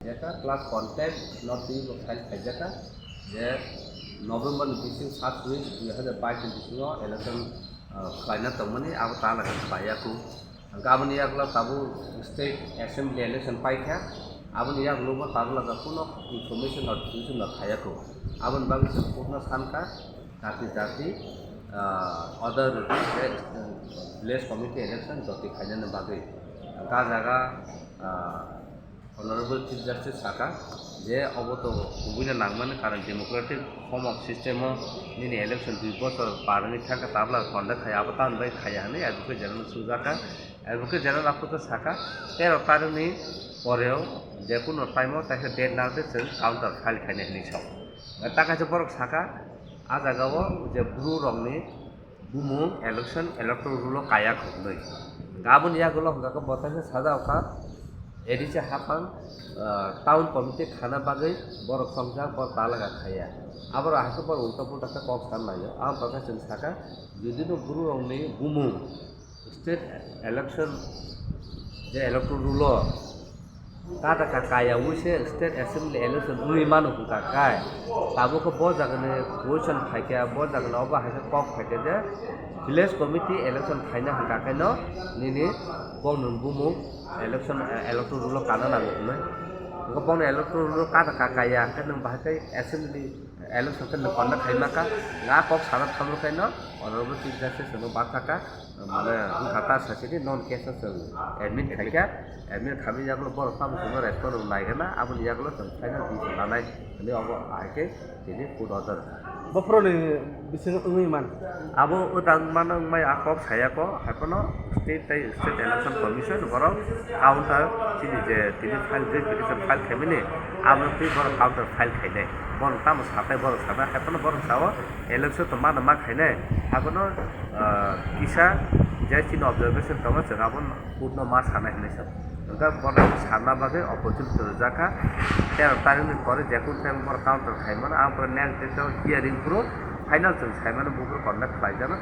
Jaka class content not be file jaka je November bising 7 week 2022 election kaina tamani avata laga bayaku gamani yakla tabu state assembly election paikha abon yak loba tabu laga kuno information notification na khayaku abon bang sempurna sanka jati other village committee election joti khaina bagai ka jaga Honorable Chief Justice Saka যে অবত সুবিধা নাগমানে কারণ democratic form of system নিনি election 2 বছর পারনি থাকা তাবলা conduct খায় আবতান বাই খায়ানে অ্যাডভোকেট জেনারেল সুজাকা অ্যাডভোকেট জেনারেল আপতো সাকা 13 তারিখনি পরেও যে কোনো টাইমও তাকে ডেট না দিতে কাউন্টার ফাইল খাইনে নি সব টাকাছে বড় সাকা আজাগাও যে ব্লু রংনি বুমু ইলেকশন ইলেক্ট্রাল রুল কায়া খনই গাবন ইয়াগুলো হঙ্গাকে বতাসে সাজাওকা এডিসে হাফান টাউন কমিটি খানা বাগৈ বড় সংসার বড় তালাগা খাইয়া আবার হাতে পর উল্টা পুল্টা কক সান নাইও আম বাগাছেন থাকা যদি গুরু রংনি বুমু স্টেট ইলেকশন যে ইলেক্ট্রাল রুল কাটা কায়া উইসে স্টেট অ্যাসেম্বলি ইলেকশন উই মানো কা কায় তাবুকে ব জাগনে কুয়েশন খাইকে ব জাগনে অবা হাতে কক খাইকে যে ভিলেজ কমিটি ইলেকশন খাইনা হাকা কাইনো নিনি বংনুন বুমু election electoral rule kana na ngai ko bong electoral rule ka ta kaya kan ba kai assembly election kan konna khaima ka nga kok sara thamro kaino honorable chief justice no ba ka mane khata sasidi non case admit khaika admit khami jaglo bor sam suno respond nai kana abun jaglo final decision nanai ni obo aike tini court order Baprone bising man. Abo utang manang may akop saya ko hapono state election commission borong counter sini je tini file je petition file kemine abo ti borong counter file khaine bon tam satai borong sama hapono borong sawo election to mana ma khaine hapono kisa je sini observation tama serabon purno ma sana hine sab ga borong sana bage opportunity jaka 13 তারিখের পরে যখন time পর counter খাইমানা আমরা next day hearing পুরো final চলছে খাইমানা বুকুর conduct পাই যাবে